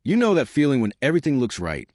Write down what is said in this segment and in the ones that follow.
You know that feeling when everything looks right.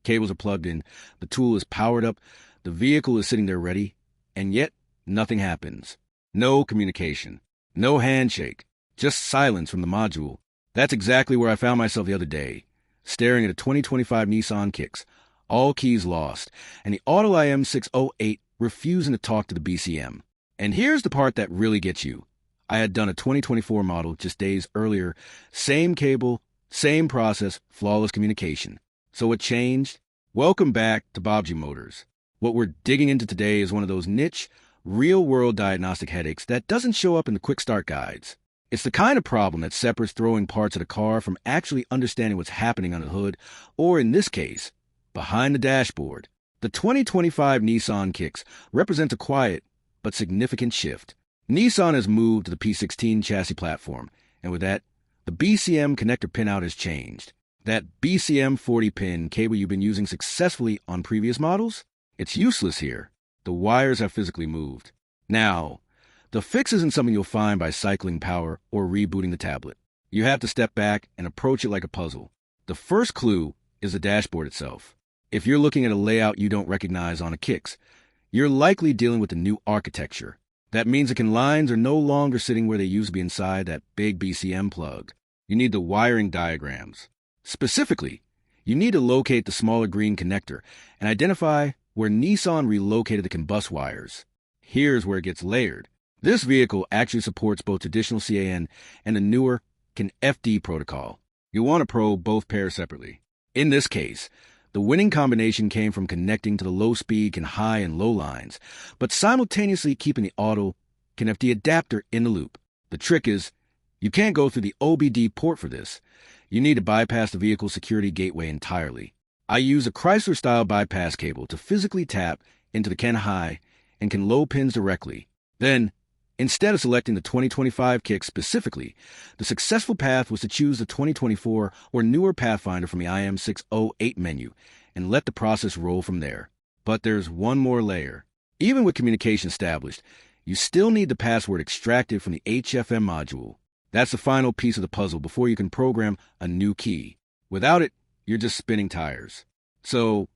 Cables are plugged in, the tool is powered up, the vehicle is sitting there ready, and yet nothing happens. No communication, no handshake, just silence from the module. That's exactly where I found myself the other day, staring at a 2025 Nissan Kicks, all keys lost, and the Autel IM608 refusing to talk to the BCM. And here's the part that really gets you. I had done a 2024 model just days earlier, same cable, same process, flawless communication. So what changed? Welcome back to Baabji Motors. What we're digging into today is one of those niche, real-world diagnostic headaches that doesn't show up in the quick start guides. It's the kind of problem that separates throwing parts at a car from actually understanding what's happening under the hood, or in this case, behind the dashboard. The 2025 Nissan Kicks represents a quiet but significant shift. Nissan has moved to the P16 chassis platform, and with that, the BCM connector pinout has changed. That BCM40 pin cable you've been using successfully on previous models? It's useless here. The wires have physically moved. Now, the fix isn't something you'll find by cycling power or rebooting the tablet. You have to step back and approach it like a puzzle. The first clue is the dashboard itself. If you're looking at a layout you don't recognize on a Kicks, you're likely dealing with the new architecture. That means the CAN lines are no longer sitting where they used to be inside that big BCM plug. You need the wiring diagrams. Specifically, you need to locate the smaller green connector and identify where Nissan relocated the CAN bus wires. Here's where it gets layered. This vehicle actually supports both traditional CAN and the newer CAN FD protocol. You'll want to probe both pairs separately. In this case, the winning combination came from connecting to the low-speed CAN high and low lines, but simultaneously keeping the Autel CAN FD adapter in the loop. The trick is, you can't go through the OBD port for this. You need to bypass the vehicle security gateway entirely. I use a Chrysler-style bypass cable to physically tap into the CAN high and CAN low pins directly. Then, instead of selecting the 2025 Kicks specifically, the successful path was to choose the 2024 or newer Pathfinder from the IM608 menu and let the process roll from there. But there's one more layer. Even with communication established, you still need the password extracted from the HFM module. That's the final piece of the puzzle before you can program a new key. Without it, you're just spinning tires. So,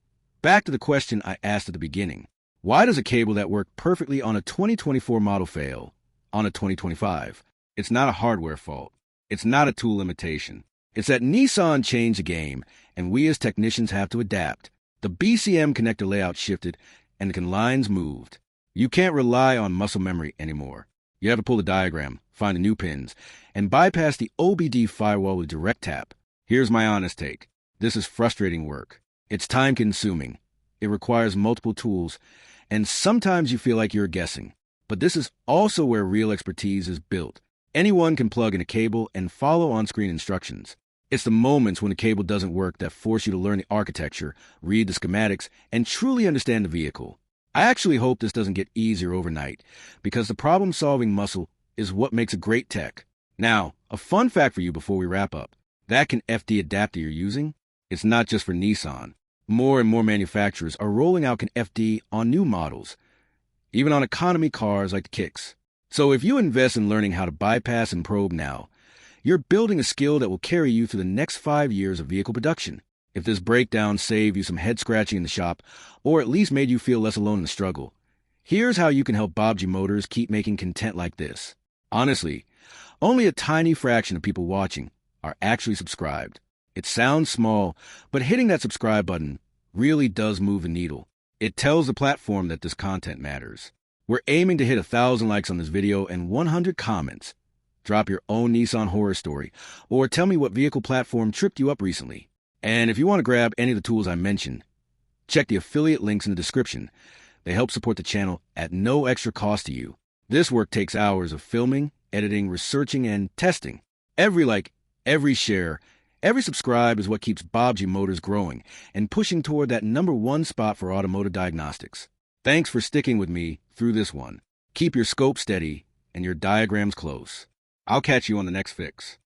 back to the question I asked at the beginning. Why does a cable that worked perfectly on a 2024 model fail on a 2025? It's not a hardware fault. It's not a tool limitation. It's that Nissan changed the game, and we as technicians have to adapt. The BCM connector layout shifted, and the CAN lines moved. You can't rely on muscle memory anymore. You have to pull the diagram, find the new pins, and bypass the OBD firewall with direct tap. Here's my honest take. This is frustrating work. It's time-consuming. It requires multiple tools, and sometimes you feel like you're guessing. But this is also where real expertise is built. Anyone can plug in a cable and follow on-screen instructions. It's the moments when the cable doesn't work that force you to learn the architecture, read the schematics, and truly understand the vehicle. I actually hope this doesn't get easier overnight, because the problem-solving muscle is what makes a great tech. Now, a fun fact for you before we wrap up. That CAN FD adapter you're using, it's not just for Nissan. More and more manufacturers are rolling out CAN FD on new models, even on economy cars like the Kicks. So if you invest in learning how to bypass and probe now, you're building a skill that will carry you through the next 5 years of vehicle production. If this breakdown saved you some head scratching in the shop, or at least made you feel less alone in the struggle, here's how you can help Baabji Motors keep making content like this. Honestly, only a tiny fraction of people watching are actually subscribed. It sounds small, but hitting that subscribe button really does move the needle. It tells the platform that this content matters. We're aiming to hit 1,000 likes on this video and 100 comments. Drop your own Nissan horror story, or tell me what vehicle platform tripped you up recently. And if you want to grab any of the tools I mentioned, check the affiliate links in the description. They help support the channel at no extra cost to you. This work takes hours of filming, editing, researching, and testing. Every like, every share, every subscribe is what keeps Baabji Motors growing and pushing toward that #1 spot for automotive diagnostics. Thanks for sticking with me through this one. Keep your scope steady and your diagrams close. I'll catch you on the next fix.